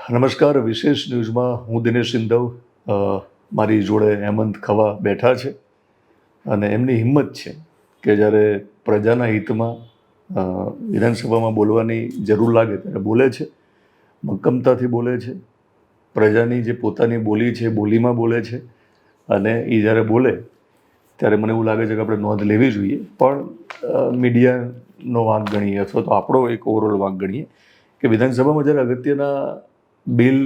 નમસ્કાર. વિશેષ ન્યૂઝમાં હું દિનેશ સિંધવ. મારી જોડે હેમંત ખવા બેઠા છે અને એમની હિંમત છે કે જ્યારે પ્રજાના હિતમાં વિધાનસભામાં બોલવાની જરૂર લાગે ત્યારે બોલે છે, મક્કમતાથી બોલે છે. પ્રજાની જે પોતાની બોલી છે બોલીમાં બોલે છે અને એ જ્યારે બોલે ત્યારે મને એવું લાગે છે કે આપણે નોંધ લેવી જોઈએ. પણ મીડિયાનો વાંક ગણીએ અથવા તો આપણો એક ઓવરઓલ વાંક ગણીએ કે વિધાનસભામાં જ્યારે અગત્યના બિલ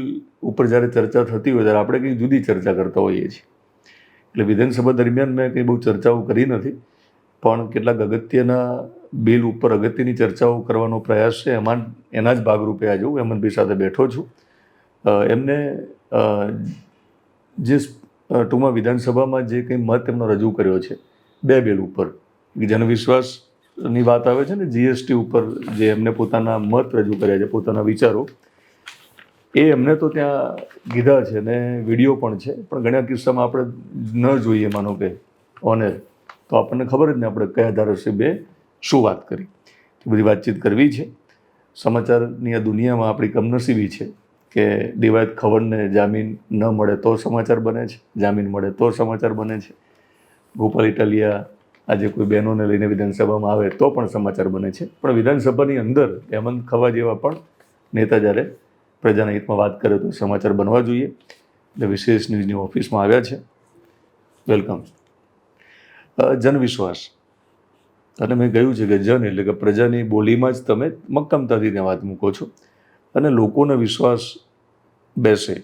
ઉપર જ્યારે ચર્ચા થતી હોય ત્યારે આપણે કંઈ જુદી ચર્ચા કરતા હોઈએ છીએ. એટલે વિધાનસભા દરમિયાન મેં કંઈ બહુ ચર્ચાઓ કરી નથી, પણ કેટલાક અગત્યના બિલ ઉપર અગત્યની ચર્ચાઓ કરવાનો પ્રયાસ છે. એના જ ભાગરૂપે આજે હું હેમંતભાઈ સાથે બેઠો છું. એમને જે ટૂંકમાં વિધાનસભામાં જે કંઈ મત એમનો રજૂ કર્યો છે બે બિલ ઉપર, જનવિશ્વાસની વાત આવે છે ને, જીએસટી ઉપર જે એમને પોતાના મત રજૂ કર્યા છે, પોતાના વિચારો, એ એમને તો ત્યાં કીધા છે ને વિડીયો પણ છે. પણ ઘણા કિસ્સામાં આપણે ન જોઈએ, માનો કે ઓનેર, તો આપણને ખબર જ નહીં આપણે કયા ધારાસભ્યે શું વાત કરી. એ બધી વાતચીત કરવી છે. સમાચારની આ દુનિયામાં આપણી કમનસીબી છે કે દિવાયત ખવડને જામીન ન મળે તો સમાચાર બને છે, જામીન મળે તો સમાચાર બને છે. ગોપાલ ઇટાલિયા આજે કોઈ બહેનોને લઈને વિધાનસભામાં આવે તો પણ સમાચાર બને છે. પણ વિધાનસભાની અંદર હેમંત ખવા જેવા પણ નેતા જ્યારે પ્રજાના હિતમાં વાત કરે તો સમાચાર બનવા જોઈએ. એટલે વિશેષ ન્યૂઝની ઓફિસમાં આવ્યા છે. વેલકમ. જનવિશ્વાસ, અને મેં કહ્યું છે કે જન એટલે કે પ્રજાની બોલીમાં જ તમે મક્કમતાથી ત્યાં વાત મૂકો છો અને લોકોનો વિશ્વાસ બેસે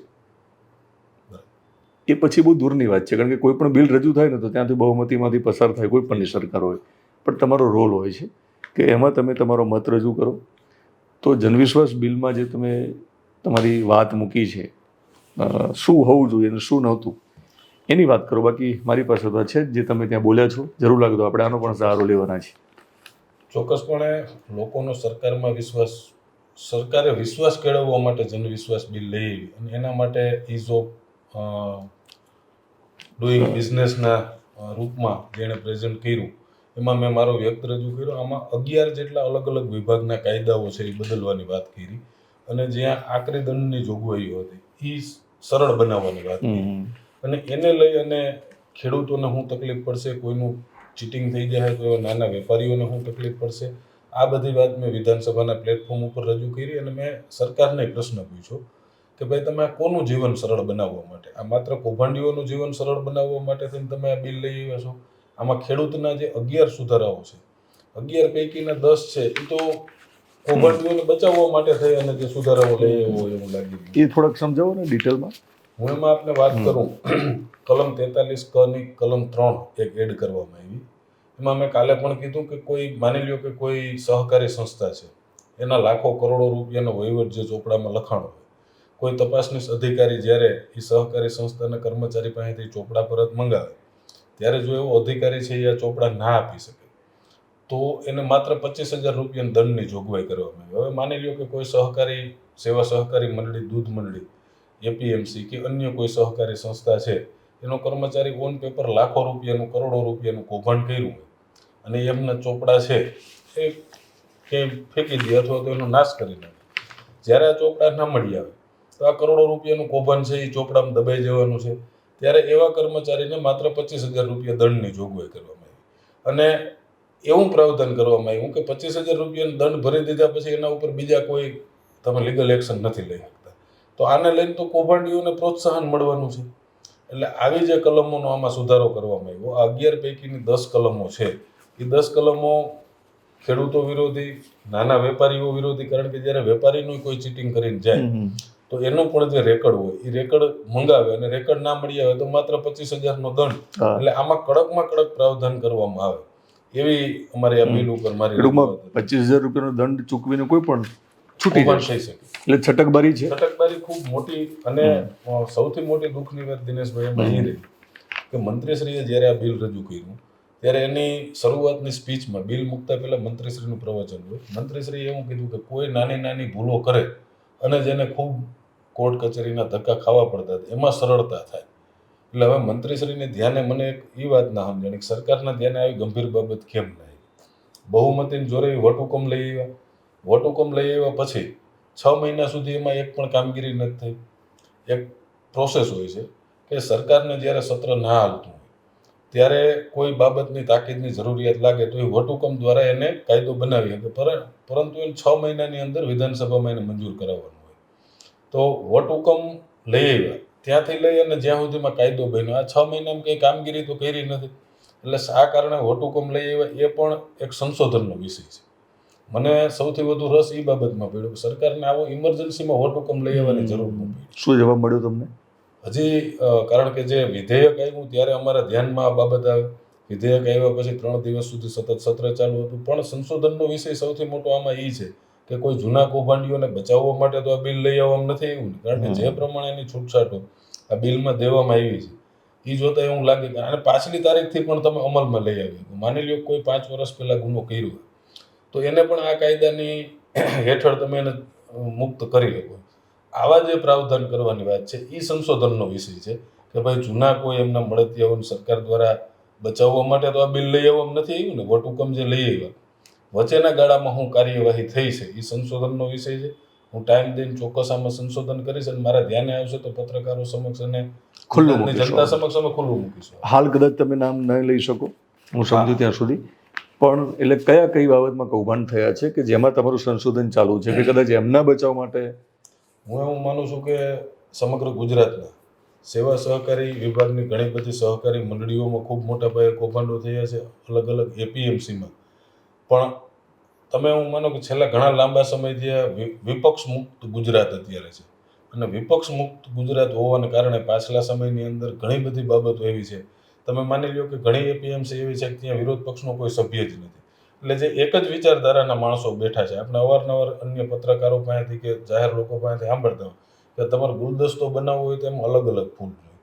એ પછી બહુ દૂરની વાત છે. કારણ કે કોઈ પણ બિલ રજૂ થાય ને તો ત્યાંથી બહુમતીમાંથી પસાર થાય, કોઈ પણની સરકાર હોય, પણ તમારો રોલ હોય છે કે એમાં તમે તમારો મત રજૂ કરો. તો જનવિશ્વાસ બિલમાં જે તમે તમારી વાત મૂકી છે, શું હોવું જોઈએ અને શું નહોતું, એની વાત કરો. બાકી મારી પાસે તો છે જે તમે ત્યાં બોલ્યા છો, જરૂર લાગે તો આપણે આનો પણ સહારો લેવાના છે. ચોક્કસપણે લોકોનો સરકારમાં વિશ્વાસ, સરકારે વિશ્વાસ કેળવવા માટે જનવિશ્વાસ બિલ લઈ આવી અને એના માટે ઇઝ ઓફ ડુઈંગ બિઝનેસના રૂપમાં જેણે પ્રેઝન્ટ કર્યું, એમાં મેં મારો વ્યક્ત રજૂ કર્યો. આમાં 11 જેટલા અલગ અલગ વિભાગના કાયદાઓ છે એ બદલવાની વાત કરી અને જ્યાં આકરી દંડની જોગવાઈઓ હતી એ સરળ બનાવવાની વાત કરી. અને એને લઈ અને ખેડૂતોને શું તકલીફ પડશે, કોઈનું ચીટિંગ થઈ જાય તો નાના વેપારીઓને શું તકલીફ પડશે, આ બધી વાત મેં વિધાનસભાના પ્લેટફોર્મ ઉપર રજૂ કરી. અને મેં સરકારને પ્રશ્ન પૂછ્યો કે ભાઈ તમે આ કોનું જીવન સરળ બનાવવા માટે, આ માત્ર કૌભાંડીઓનું જીવન સરળ બનાવવા માટે થઈને તમે આ બિલ લઈ આવ્યા છો? આમાં ખેડૂતના જે 11 સુધારાઓ છે, 11 પૈકીના 10 છે એ તો કૌભાંડીઓને બચાવવા માટે થઈ અને જે સુધારાઓ લઈ આવ્યો હોય એવું લાગી. એ થોડાક સમજાવો ને ડિટેલમાં. હું એમાં આપને વાત કરું, કલમ 43 ક ની કલમ 3 એક એડ કરવામાં આવી. એમાં મેં કાલે પણ કીધું કે કોઈ માની લ્યો કે કોઈ સહકારી સંસ્થા છે, એના લાખો કરોડો રૂપિયાનો વહીવટ જે ચોપડામાં લખાણો હોય, કોઈ તપાસનીશ અધિકારી જ્યારે એ સહકારી સંસ્થાના કર્મચારી પાસેથી ચોપડા પરત મંગાવે ત્યારે જો એવો અધિકારી છે એ આ ચોપડા ના આપી શકે તો એને માત્ર 25,000 રૂપિયાના દંડની જોગવાઈ કરવામાં આવી. હવે માની લ્યો કે કોઈ સહકારી સેવા સહકારી મંડળી, દૂધ મંડળી, એપીએમસી કે અન્ય કોઈ સહકારી સંસ્થા છે, એનો કર્મચારી ઓન પેપર લાખો રૂપિયાનું, કરોડો રૂપિયાનું કૌભાંડ કર્યું હોય અને એમના ચોપડા છે એ ક્યાંય ફેંકી દે અથવા તો એનો નાશ કરી નાખે. જ્યારે આ ચોપડા ના મળી આવે તો આ કરોડો રૂપિયાનું કૌભાંડ છે એ ચોપડામાં દબાઈ જવાનું છે. ત્યારે એવા કર્મચારીને માત્ર 25,000 રૂપિયા દંડની જોગવાઈ કરવામાં આવી અને એવું પ્રાવધાન કરવામાં આવ્યું કે 25,000 રૂપિયાનો દંડ ભરી દીધા પછી એના ઉપર બીજા કોઈ તમે લીગલ એક્શન નથી લઈ શકતા. તો આને લઈને તો કૌભાંડીઓને પ્રોત્સાહન મળવાનું છે. એટલે આવી જે કલમોનો આમાં સુધારો કરવામાં આવ્યો, આ 11 પૈકીની 10 કલમો છે એ 10 કલમો ખેડૂતો વિરોધી, નાના વેપારીઓ વિરોધી. કારણ કે જ્યારે વેપારીનું કોઈ ચીટિંગ કરીને જાય તો એનું પણ જે રેકર્ડ હોય એ રેકર્ડ મંગાવે અને રેકર્ડ ના મળી આવે તો માત્ર 25,000નો દંડ. એટલે આમાં કડકમાં કડક પ્રાવધાન કરવામાં આવે એવી અમારી આ બિલ ઉપર મારી 25,000 રૂપિયાનો દંડ ચૂકવીને કોઈ પણ છૂટી પણ થઈ શકે. એટલે છટકબારી છે. છટકબારી ખૂબ મોટી. અને સૌથી મોટી દુઃખની વાત દિનેશભાઈ એમાં એ રહી કે મંત્રીશ્રીએ જ્યારે આ બિલ રજૂ કર્યું ત્યારે એની શરૂઆતની સ્પીચમાં બિલ મૂકતા પહેલા મંત્રીશ્રીનું પ્રવચન હોય. મંત્રીશ્રીએ એવું કીધું કે કોઈ નાની નાની ભૂલો કરે અને જેને ખૂબ કોર્ટ કચેરીના ધક્કા ખાવા પડતા હતા એમાં સરળતા થાય. એટલે હવે મંત્રીશ્રીને ધ્યાને મને એક એ વાત ના સમજાણી કે સરકારના ધ્યાને આવી ગંભીર બાબત કેમ ના આવી. બહુમતીને જોરે વટહુકમ લઈ આવ્યા. વટહુકમ લઈ આવ્યા પછી 6 મહિના સુધી એમાં એક પણ કામગીરી નથી થઈ. એક પ્રોસેસ હોય છે કે સરકારને જ્યારે સત્ર ના હાલતું હોય ત્યારે કોઈ બાબતની તાકીદની જરૂરિયાત લાગે તો એ વટહુકમ દ્વારા એને કાયદો બનાવી શકે, પરંતુ એ 6 મહિનાની અંદર વિધાનસભામાં એને મંજૂર કરાવવાનું હોય. તો વટહુકમ લઈ આવ્યા ત્યાંથી લઈ અને જ્યાં સુધીમાં કાયદો બન્યો, આ 6 મહિનામાં કંઈ કામગીરી તો કરી નથી. એટલે આ કારણે વટહુકમ લઈ આવ્યા એ પણ એક સંશોધનનો વિષય છે. મને સૌથી વધુ રસ એ બાબતમાં પડ્યો કે સરકારને આવો ઇમરજન્સીમાં વટહુકમ લઈ આવવાની જરૂર ન પડી. શું જવાબ મળ્યો તમને? હજી કારણ કે જે વિધેયક આવ્યું ત્યારે અમારા ધ્યાનમાં આ બાબત આવી. વિધેયક આવ્યા પછી 3 દિવસ સુધી સતત સત્ર ચાલુ હતું. પણ સંશોધનનો વિષય સૌથી મોટો આમાં એ છે કે કોઈ જૂના કૌભાંડીઓને બચાવવા માટે તો આ બિલ લઈ આવવામાં નથી આવ્યું ને, કારણ કે જે પ્રમાણેની છૂટછાટો આ બિલમાં દેવામાં આવી છે એ જોતા એવું લાગે કે આને પાછલી તારીખથી પણ તમે અમલમાં લઈ આવી. માની લો કોઈ 5 વર્ષ પહેલા ગુનો કર્યો તો એને પણ આ કાયદાની હેઠળ તમે એને મુક્ત કરી શકો. આવા જે પ્રાવધાન કરવાની વાત છે એ સંશોધનનો વિષય છે કે ભાઈ જૂના કોઈ એમના મળતિયાઓને સરકાર દ્વારા બચાવવા માટે તો આ બિલ લઈ આવવામાં નથી આવ્યું ને. વટહુકમ જે લઈ આવ્યા વચ્ચેના ગાળામાં શું કાર્યવાહી થઈ છે એ સંશોધનનો વિષય છે. હું ટાઈમ દઈને ચોક્કસ આમાં સંશોધન કરીશ અને મારા ધ્યાને આવશે તો પત્રકારો સમક્ષ અને ખુલ્લું જનતા સમક્ષ અમે ખુલ્લું મૂકીશું. હાલ કદાચ તમે નામ ન લઈ શકો, હું સમજુ ત્યાં સુધી, પણ એટલે કઈ બાબતમાં કૌભાંડ થયા છે કે જેમાં તમારું સંશોધન ચાલુ છે કે કદાચ એમના બચાવ માટે? હું એવું માનું છું કે સમગ્ર ગુજરાતના સેવા સહકારી વિભાગની ઘણી બધી સહકારી મંડળીઓમાં ખૂબ મોટા પાયે કૌભાંડો થયા છે, અલગ અલગ એપીએમસીમાં પણ. તમે હું માનો કે છેલ્લા ઘણા લાંબા સમયથી આ વિપક્ષ મુક્ત ગુજરાત અત્યારે છે, અને વિપક્ષ મુક્ત ગુજરાત હોવાને કારણે પાછલા સમયની અંદર ઘણી બધી બાબતો એવી છે. તમે માની લો કે ઘણી એપીએમસી એવી છે કે ત્યાં વિરોધ પક્ષનો કોઈ સભ્ય જ નથી. એટલે જે એક જ વિચારધારાના માણસો બેઠા છે. આપણે અવારનવાર અન્ય પત્રકારો પાસેથી કે જાહેર લોકો પાસેથી સાંભળતા હોય કે તમારે ગુલદસ્તો બનાવવો હોય તો એમાં અલગ અલગ ફૂલ જોઈએ,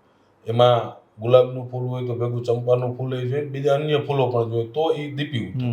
એમાં ગુલાબનું ફૂલ હોય તો ભેગું ચંપાનું ફૂલ એ જોઈએ, બીજા અન્ય ફૂલો પણ જોઈએ તો એ દીપી ઉઠે.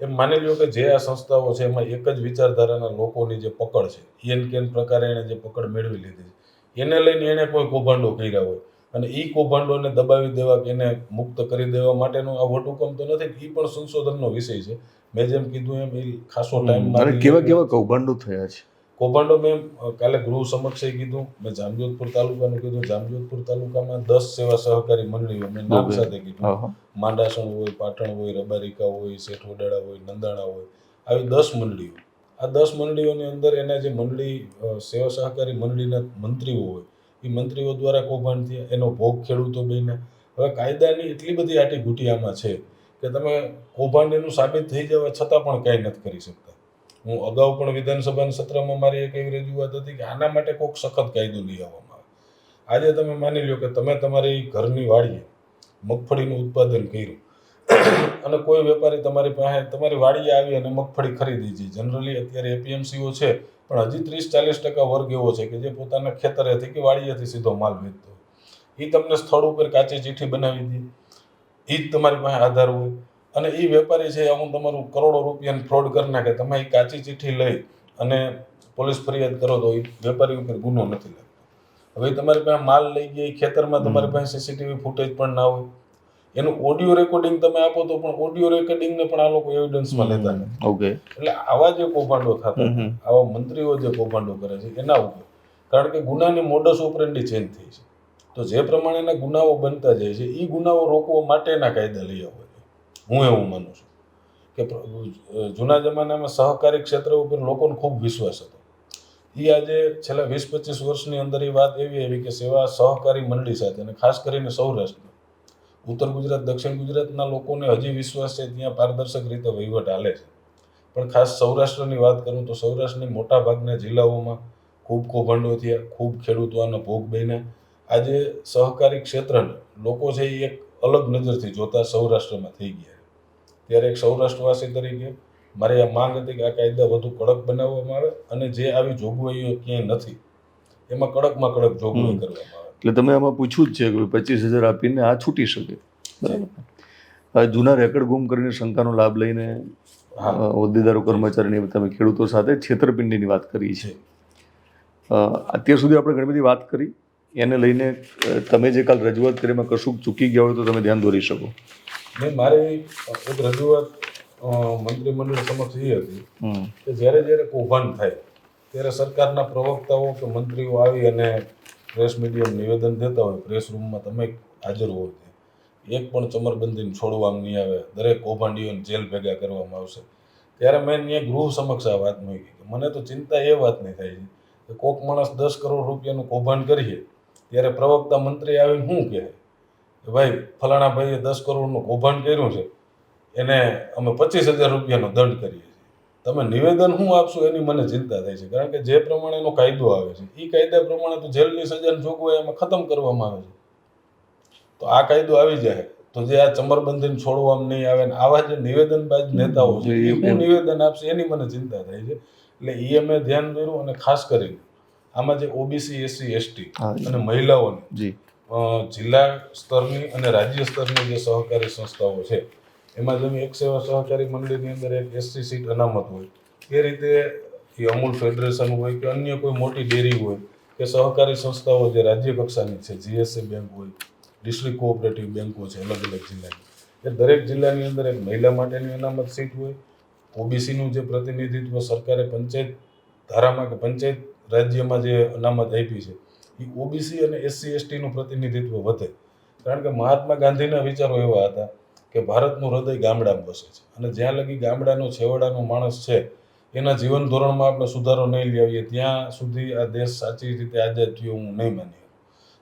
એમ માની લો કે જે આ સંસ્થાઓ છે એમાં એક જ વિચારધારાના લોકોની જે પકડ છે એન કેન પ્રકારે એણે જે પકડ મેળવી લીધી છે એને લઈને એણે કોઈ કૌભાંડો કર્યા હોય અને એ કૌભાંડોને દબાવી દેવા કે એને મુક્ત કરી દેવા માટેનો આ વટહુકમ તો નથી. એ પણ સંશોધનનો વિષય છે. મેં જેમ કીધું એમ એ ખાસો ટાઈમ. કેવા કૌભાંડો થયા છે? કૌભાંડો મેં કાલે ગૃહ સમક્ષ કીધું, મેં જામજોધપુર તાલુકાનું કીધું. જામજોધપુર તાલુકામાં 10 સેવા સહકારી મંડળીઓ મેં નામ સાથે કીધું. માંડાસણ હોય, પાટણ હોય, રબારિકા હોય, શેઠવડાળા હોય, નંદાણા હોય, આવી 10 મંડળીઓ. આ 10 મંડળીઓની અંદર એના જે મંડળી સેવા સહકારી મંડળીના મંત્રીઓ હોય એ મંત્રીઓ દ્વારા કૌભાંડ થયા, એનો ભોગ ખેડૂતો બન્યા. હવે કાયદાની એટલી બધી આટી ઘૂંટિયામાં છે કે તમે કૌભાંડ એનું સાબિત થઈ જવા છતાં પણ કાંઈ નથી કરી શકતા. હું અગાઉ પણ વિધાનસભાના સત્રમાં મારી એક એવી રજૂઆત હતી કે આના માટે કોઈક સખત કાયદો લઈ આવવામાં આવે. આજે તમે માની લો કે તમે તમારી ઘરની વાડીએ મગફળીનું ઉત્પાદન કર્યું અને કોઈ વેપારી તમારી પાસે તમારી વાડીએ આવી અને મગફળી ખરીદી છે. જનરલી અત્યારે એપીએમસીઓ છે પણ હજી 30-40% વર્ગ એવો છે કે જે પોતાના ખેતરેથી કે વાડીએથી સીધો માલ વેચતો હોય. એ તમને સ્થળ ઉપર કાચી ચીઠ્ઠી બનાવી દે, એ જ તમારી પાસે આધાર હોય. અને એ વેપારી છે અમુક તમારું કરોડો રૂપિયાની ફ્રોડ કરી નાખે. તમે એ કાચી ચીઠ્ઠી લઈ અને પોલીસ ફરિયાદ કરો તો એ વેપારી ઉપર ગુનો નથી લાગતો. હવે તમારી પાસે માલ લઈ ગયા, ખેતરમાં તમારી પાસે સીસીટીવી ફૂટેજ પણ ના હોય, એનું ઓડિયો રેકોર્ડિંગ તમે આપો તો પણ ઓડિયો રેકોર્ડિંગને પણ આ લોકો એવિડન્સમાં લેતા નથી. એટલે આવા જે કૌભાંડો થતા, આવા મંત્રીઓ જે કૌભાંડો કરે છે એના ઉપર, કારણ કે ગુનાની મોડસ ઓપરેન્ડી ચેન્જ થઈ છે. તો જે પ્રમાણેના ગુનાઓ બનતા જાય છે એ ગુનાઓ રોકવા માટેના કાયદા લઈ આવવા જોઈએ. હું એવું માનું છું કે જૂના જમાનામાં સહકારી ક્ષેત્ર ઉપર લોકોનો ખૂબ વિશ્વાસ હતો. એ આજે છેલ્લા 20-25 વર્ષની અંદર એ વાત એવી કે સેવા સહકારી મંડળી સાથે, અને ખાસ કરીને સૌરાષ્ટ્ર, ઉત્તર ગુજરાત, દક્ષિણ ગુજરાતના લોકોને હજી વિશ્વાસ છે, ત્યાં પારદર્શક રીતે વહીવટ હાલે છે. પણ ખાસ સૌરાષ્ટ્રની વાત કરું તો સૌરાષ્ટ્રની મોટા ભાગના જિલ્લાઓમાં ખૂબ કૌભાંડો થયા, ખૂબ ખેડૂતો આનો ભોગ બન્યા. આજે સહકારી ક્ષેત્રને લોકો છે એ એક અલગ નજરથી જોતા સૌરાષ્ટ્રમાં થઈ ગયા. ત્યારે એક સૌરાષ્ટ્રવાસી તરીકે મારી આ માંગ હતી કે આ કાયદા વધુ કડક બનાવવામાં આવે અને જે આવી જોગવાઈઓ ક્યાંય નથી એમાં કડકમાં કડક જોગવાઈ કરવામાં આવે. એટલે તમે આમાં પૂછ્યું જ છે કે 25,000 આપીને આ છૂટી શકે, બરાબર? જૂના રેકર્ડ ગુમ કરીને શંકાનો લાભ લઈને હોદ્દેદારો, કર્મચારીની તમે ખેડૂતો સાથે છેતરપિંડીની વાત કરી છે. અત્યાર સુધી આપણે ઘણી બધી વાત કરી, એને લઈને તમે જે કાલ રજૂઆત કરી એમાં કશું ચૂકી ગયા હોય તો તમે ધ્યાન દોરી શકો. મારી એક રજૂઆત મંત્રીમંડળ સમક્ષ એ હતી કે જ્યારે જ્યારે કૌભાંડ થાય ત્યારે સરકારના પ્રવક્તાઓ કે મંત્રીઓ આવી અને પ્રેસ મીડિયામાં નિવેદન દેતા હોય, પ્રેસ રૂમમાં તમે હાજર હોવ, એક પણ ચમરબંધીને છોડવામાં નહીં આવે, દરેક કૌભાંડીઓને જેલ ભેગા કરવામાં આવશે, ત્યારે મેં અહીંયા ગૃહ સમક્ષ આ વાત મૂકી કે મને તો ચિંતા એ વાતની થાય છે કે કોક માણસ 10 કરોડ રૂપિયાનું કૌભાંડ કરીએ ત્યારે પ્રવક્તા મંત્રી આવીને શું કહે કે ભાઈ ફલાણા ભાઈએ 10 કરોડનું કૌભાંડ કર્યું છે, એને અમે 25,000 રૂપિયાનો દંડ કરીએ છીએ. તમે નિવેદન શું આપશો એની મને ચિંતા થાય છે, કારણ કે જે પ્રમાણેનો કાયદો આવે છે એ કાયદા પ્રમાણે તો જેલની સજાની જોગવાઈ એમાં ખતમ કરવામાં આવે છે. તો આ કાયદો આવી જાય તો જે આ ચમરબંધીને છોડવામાં નહીં આવે ને આવા જે નિવેદનબાજ નેતાઓ છે એ શું નિવેદન આપશે એની મને ચિંતા થાય છે. એટલે એ અમે ધ્યાન દોર્યું અને ખાસ કરીને આમાં જે ઓબીસી, એસસી, એસટી અને મહિલાઓને જિલ્લા સ્તરની અને રાજ્ય સ્તરની જે સહકારી સંસ્થાઓ છે એમાં જેમ એક સેવા સહકારી મંડળીની અંદર એક એસસી સીટ અનામત હોય એ રીતે એ અમૂલ ફેડરેશન હોય કે અન્ય કોઈ મોટી ડેરી હોય કે સહકારી સંસ્થાઓ જે રાજ્ય કક્ષાની છે, જીએસસી બેંક હોય, ડિસ્ટ્રિક્ટ કોઓપરેટિવ બેંકો છે અલગ અલગ જિલ્લાની, એ દરેક જિલ્લાની અંદર એક મહિલા માટેની અનામત સીટ હોય. ઓબીસીનું જે પ્રતિનિધિત્વ સરકારે પંચાયત ધારામાં કે પંચાયત રાજ્યમાં જે અનામત આપી છે એ ઓબીસી અને એસસી એસટીનું પ્રતિનિધિત્વ વધે, કારણ કે મહાત્મા ગાંધીના વિચારો એવા હતા કે ભારતનું હૃદય ગામડામાં વસે છે અને જ્યાં લગી ગામડાનો છેવાડાનો માણસ છે એના જીવન ધોરણમાં આપણે સુધારો નહીં લઈ આવીએ ત્યાં સુધી આ દેશ સાચી રીતે આઝાદ થયો હું નહીં માની.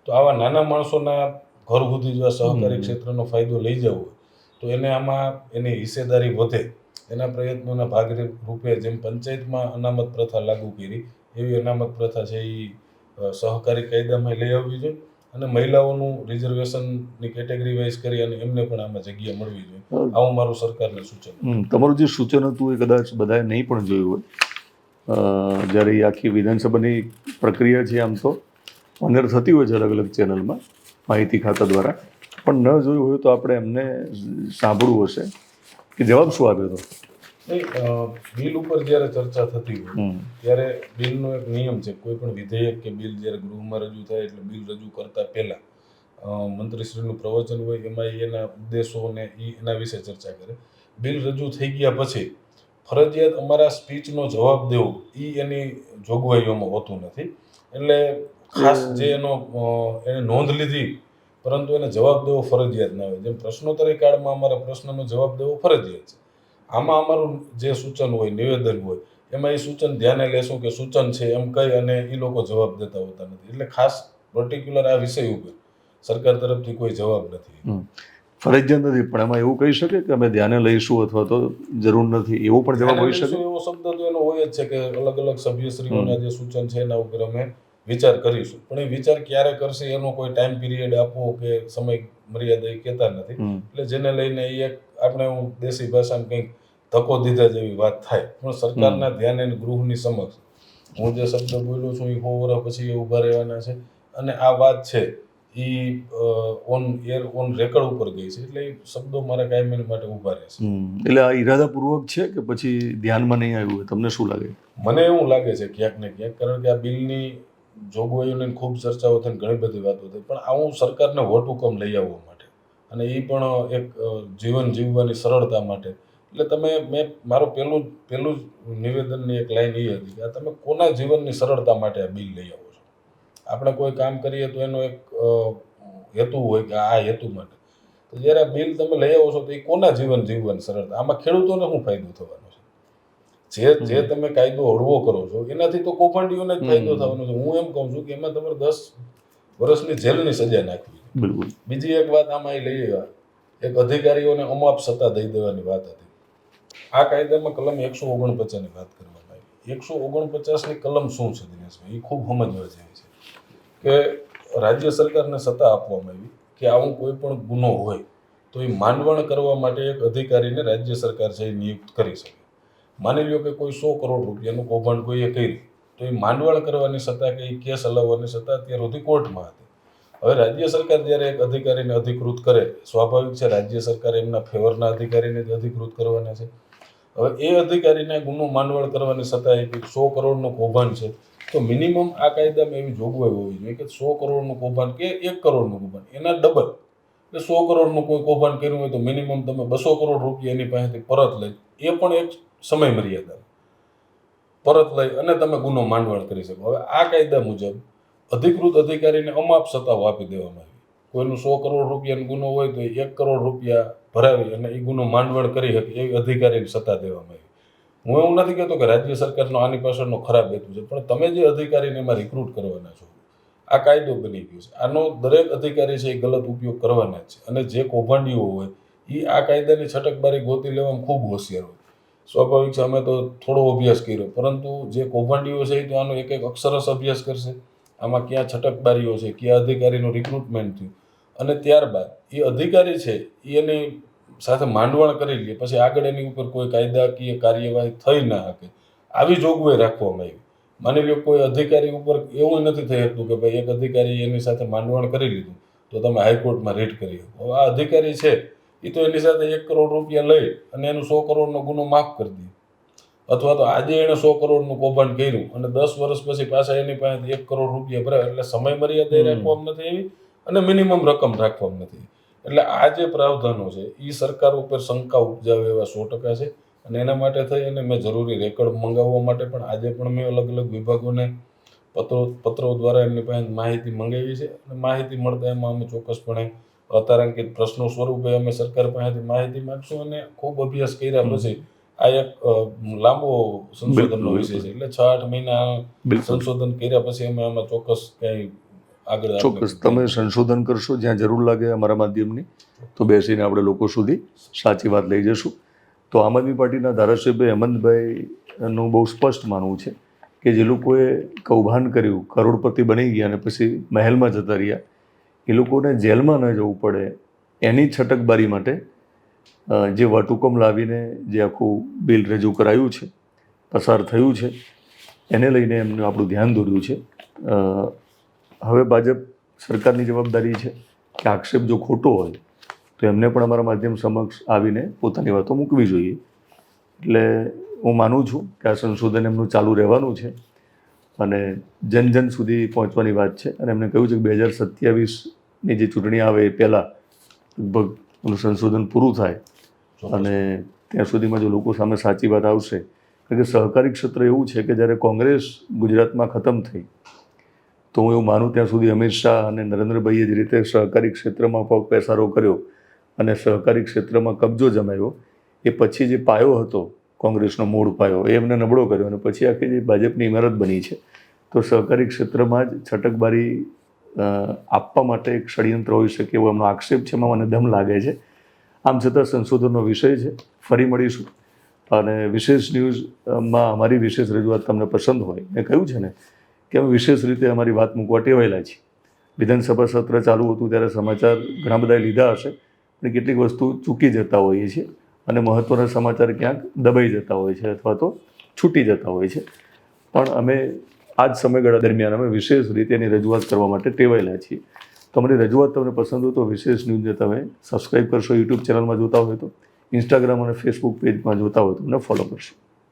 તો આવા નાના માણસોના ઘર સુધી જો સહકારી ક્ષેત્રનો ફાયદો લઈ જવો હોય તો એને આમાં એની હિસ્સેદારી વધે એના પ્રયત્નોના ભાગ રૂપે જેમ પંચાયતમાં અનામત પ્રથા લાગુ કરી એવી અનામત પ્રથા છે એ સહકારી કાયદામાં લઈ આવવી જોઈએ અને મહિલાઓનું રિઝર્વેશનની કેટેગરી વાઇઝ કરી અને એમને પણ આમાં જગ્યા મળવી જોઈએ. આવું મારું સરકારને સૂચન. તમારું જે સૂચન હતું એ કદાચ બધાએ નહીં પણ જોયું હોય, જ્યારે એ આખી વિધાનસભાની પ્રક્રિયા છે આમ તો અંદર થતી હોય છે અલગ અલગ ચેનલમાં માહિતી ખાતા દ્વારા, પણ ન જોયું હોય તો આપણે એમને સાંભળવું હશે કે જવાબ શું આપ્યો હતો. બિલ ઉપર જ્યારે ચર્ચા થતી હોય ત્યારે બિલનો એક નિયમ છે, કોઈ પણ વિધેયક કે બિલ જ્યારે ગૃહમાં રજૂ થાય એટલે બિલ રજૂ કરતા પહેલા મંત્રીશ્રીનું પ્રવચન હોય એમાં એના ઉદ્દેશો અને એના વિશે ચર્ચા કરે. બિલ રજૂ થઈ ગયા પછી ફરજિયાત અમારા સ્પીચનો જવાબ દેવો એ એની જોગવાઈઓમાં હોતું નથી. એટલે ખાસ જે એને નોંધ લીધી પરંતુ એને જવાબ દેવો ફરજિયાત ના હોય. જેમ પ્રશ્નોત્તરી કાળમાં અમારા પ્રશ્નનો જવાબ દેવો ફરજિયાત છે, આમાં અમારું જે સૂચન હોય, નિવેદન હોય એમાં એ સૂચન ધ્યાને લેશું કે સૂચન છે એમ કહી અને એ લોકો જવાબ દેતા હોતા નથી. એટલે ખાસ પર્ટિક્યુલર આ વિષય ઉપર સરકાર તરફથી કોઈ જવાબ નથી. ફરજિયાત નથી, પણ એમાં એવું કહી શકે કે અમે ધ્યાને લઈશું અથવા તો જરૂર નથી એવો પણ જવાબ હોઈ શકે. એવો શબ્દ તો એનો હોય જ છે કે અલગ અલગ સભ્યશ્રીઓના જે સૂચન છે એના ઉપર અમે વિચાર કરીશું, પણ એ વિચાર ક્યારે કરશે એનો કોઈ ટાઈમ પીરિયડ આપવો કે સમય મર્યાદા કહેતા નથી. એટલે જેને લઈને એ એક આપણે હું દેશી ભાષામાં કંઈક ધક્કો દીધા જેવી વાત થાય, પણ સરકારના ધ્યાને ગૃહની સમક્ષ હું જે શબ્દ બોલ્યો છું એ 100 વર્ષ પછી એ ઊભા રહેવાના છે અને આ વાત છે એ ઓન રેકર્ડ ઉપર ગઈ છે, એટલે એ શબ્દો મારા કાયમી માટે ઊભા રહેશે. એટલે આ ઈરાદાપૂર્વક છે કે પછી ધ્યાનમાં નહીં આવ્યું હોય, તમને શું લાગે? મને એવું લાગે છે ક્યાંક ને ક્યાંક, કારણ કે આ બિલની જોગવાઈઓને ખૂબ ચર્ચાઓ થઈ, ઘણી બધી વાતો થઈ, પણ આવું સરકારને વટ હુકમ લઈ આવવા માટે અને એ પણ એક જીવન જીવવાની સરળતા માટે. એટલે મેં મારું પહેલું જ નિવેદનની એક લાઈન એ હતી કે તમે કોના જીવનની સરળતા માટે આ બિલ લઈ આવો છો? આપણે કોઈ કામ કરીએ તો એનો એક હેતુ હોય કે આ હેતુ માટે, તો જ્યારે આ બિલ તમે લઈ આવો છો તો એ કોના જીવન જીવવાની સરળતા? આમાં ખેડૂતોને શું ફાયદો થવાનો છે? જે તમે કાયદો હળવો કરો છો એનાથી તો કૌભાંડીઓને જ ફાયદો થવાનો છે. હું એમ કહું છું કે એમાં તમારે 10 વર્ષની જેલની સજા નાખવી. બિલકુલ. બીજી એક વાત આમાં લઈ આવ્યા, એક અધિકારીઓને અમાપ સત્તા દઈ દેવાની વાત હતી. આ કાયદામાં કલમ 149 ની વાત કરવામાં આવી. 149 ની કલમ શું છે દિનેશભાઈ, એ ખૂબ સમજવા જેવી છે કે રાજ્ય સરકારને સત્તા આપવામાં આવી કે આવું કોઈ પણ ગુનો હોય તો એ માંડવણ કરવા માટે એક અધિકારીને રાજ્ય સરકાર છે એ નિયુક્ત કરી શકે. માની લો કે કોઈ 100 કરોડ રૂપિયાનું કૌભાંડ કોઈએ કર્યું તો એ માંડવણ કરવાની સત્તા કે એ કેસ હલાવવાની સત્તા અત્યાર સુધી કોર્ટમાં હતી. હવે રાજ્ય સરકાર જ્યારે એક અધિકારીને અધિકૃત કરે, સ્વાભાવિક છે રાજ્ય સરકાર એમના ફેવરના અધિકારીને જ અધિકૃત કરવાના છે. હવે એ અધિકારીને ગુનો માંડવણ કરવાની સત્તા એ 100 કરોડનું કૌભાંડ છે તો મિનિમમ આ કાયદામાં એવી જોગવાઈ હોવી જોઈએ કે 100 કરોડનું કૌભાંડ કે 1 કરોડનું કૌભાંડ એના ડબલ, એટલે 100 કરોડનું કોઈ કૌભાંડ કર્યું હોય તો મિનિમમ તમે 200 કરોડ રૂપિયા એની પાસેથી પરત લઈ, એ પણ એક સમય મર્યાદા. પરત લઈ અને તમે ગુનો માંડવણ કરી શકો. હવે આ કાયદા મુજબ અધિકૃત અધિકારીને અમાપ સત્તાઓ આપી દેવામાં આવી. કોઈનું 100 કરોડ રૂપિયાનો ગુનો હોય તો 1 કરોડ રૂપિયા ભરાવી અને એ ગુનો માંડવણ કરી શકે એવી અધિકારીને સત્તા દેવામાં આવી. હું એવું નથી કહેતો કે રાજ્ય સરકારનો આની પાછળનો ખરાબ હેતુ છે, પણ તમે જે અધિકારીને એમાં રિક્રુટ કરવાના છો, આ કાયદો બની ગયો છે, આનો દરેક અધિકારી છે એ ગલત ઉપયોગ કરવાના જ છે. અને જે કૌભાંડીઓ હોય એ આ કાયદાની છટકબારી ગોતી લેવામાં ખૂબ હોશિયાર હોય. સ્વાભાવિક છે, અમે તો થોડો અભ્યાસ કર્યો, પરંતુ જે કૌભાંડીઓ છે એ તો આનો એક એક અક્ષરશ અભ્યાસ કરશે. આમાં ક્યાં છટકબારીઓ છે, ક્યાં અધિકારીનું રિક્રુટમેન્ટ થયું, અને ત્યારબાદ એ અધિકારી છે એની સાથે માંડવણ કરી લે, પછી આગળ એની ઉપર કોઈ કાયદાકીય કાર્યવાહી થઈ ના શકે આવી જોગવાઈ રાખવામાં આવી. માની લો કોઈ અધિકારી ઉપર એવું નથી થઈ શકતું કે ભાઈ એક અધિકારી એની સાથે માંડવણ કરી લીધું તો તમે હાઈકોર્ટમાં રીટ કરી શકો. હવે આ અધિકારી છે એ તો એની સાથે 1 કરોડ રૂપિયા લઈ અને એનું 100 કરોડનો ગુનો માફ કરી દે, અથવા તો આજે એણે 100 કરોડનું કૌભાંડ કર્યું અને 10 વર્ષ પછી પાછા એની પાસે 1 કરોડ રૂપિયા ભરાય, એટલે સમય મર્યાદા રાખવામાં નથી એવી અને મિનિમમ રકમ રાખવામાં નથી. એટલે આ જે પ્રાવધાનો છે એ સરકાર ઉપર શંકા ઉપજાવે એવા 100% છે. અને એના માટે થઈ અને મેં જરૂરી રેકોર્ડ મંગાવવા માટે પણ આજે પણ મેં અલગ અલગ વિભાગોને પત્રો દ્વારા એમની પાસે માહિતી મંગાવી છે. અને માહિતી મળતા એમાં અમે ચોક્કસપણે અતારાંકિત પ્રશ્નો સ્વરૂપે અમે સરકાર પાસેથી માહિતી માંગશું. અને ખૂબ અભ્યાસ કર્યા પછી આ એક લાંબો સંશોધનનો વિષય છે, એટલે 6-8 મહિના સંશોધન કર્યા પછી અમે આમાં ચોક્કસ ક્યાંય આગળ ચોક્કસ તમે સંશોધન કરશો, જ્યાં જરૂર લાગે અમારા માધ્યમની, તો બેસીને આપણે લોકો સુધી સાચી વાત લઈ જશું. તો આમ આદમી પાર્ટીના ધારાસભ્ય હેમંતભાઈનું બહુ સ્પષ્ટ માનવું છે કે જે લોકોએ કૌભાંડ કર્યું, કરોડપતિ બની ગયા અને પછી મહેલમાં જતા રહ્યા, એ લોકોને જેલમાં ન જવું પડે એની છટકબારી માટે જે વટહુકમ લાવીને જે આખું બિલ રજૂ કરાયું છે, પસાર થયું છે, એને લઈને એમનું આપણું ધ્યાન દોર્યું છે. હવે ભાજપ સરકારની જવાબદારી છે કે આક્ષેપ જો ખોટો હોય તો એમને પણ અમારા માધ્યમ સમક્ષ આવીને પોતાની વાતો મૂકવી જોઈએ. એટલે હું માનું છું કે આ સંશોધન એમનું ચાલુ રહેવાનું છે અને જન સુધી પહોંચવાની વાત છે. અને એમને કહ્યું છે કે 2027ની જે ચૂંટણી આવે એ પહેલાં લગભગ એનું સંશોધન પૂરું થાય અને ત્યાં સુધીમાં જો લોકો સામે સાચી વાત આવશે. કારણ કે સહકારી ક્ષેત્ર એવું છે કે જ્યારે કોંગ્રેસ ગુજરાતમાં ખતમ થઈ તો હું એવું માનું ત્યાં સુધી અમિત શાહ અને નરેન્દ્રભાઈએ જે રીતે સહકારી ક્ષેત્રમાં પગ પેસારો કર્યો અને સહકારી ક્ષેત્રમાં કબજો જમાવ્યો, એ પછી જે પાયો હતો કોંગ્રેસનો મૂળ પાયો એ એમને નબળો કર્યો અને પછી આખી જે ભાજપની ઇમારત બની છે. તો સહકારી ક્ષેત્રમાં જ છટકબારી આપવા માટે એક ષડયંત્ર હોઈ શકે એવો એમનો આક્ષેપ છે, એમાં મને દમ લાગે છે. આમ છતાં સંશોધનનો વિષય છે, ફરી મળીશું. અને વિશેષ ન્યૂઝમાં અમારી વિશેષ રજૂઆત તમને પસંદ હોય, મેં કહ્યું છે ને કે અમે વિશેષ રીતે અમારી વાત મૂકવા ટેવાયેલા છીએ. વિધાનસભા સત્ર ચાલુ હતું ત્યારે સમાચાર ઘણા બધા લીધા હશે, પણ કેટલીક વસ્તુ ચૂકી જતા હોઈએ છીએ અને મહત્ત્વના સમાચાર ક્યાંક દબાઈ જતા હોય છે અથવા તો છૂટી જતા હોય છે. પણ અમે આ જ સમયગાળા દરમિયાન અમે વિશેષ રીતે એની રજૂઆત કરવા માટે ટેવાયેલા છીએ. તો અમારી રજૂઆત તમને પસંદ હોય તો વિશેષ ન્યૂઝને તમે સબસ્ક્રાઈબ કરશો, યુટ્યુબ ચેનલમાં જોતા હોય તો, ઇન્સ્ટાગ્રામ અને ફેસબુક પેજમાં જોતા હોય તો અમને ફોલો કરશો.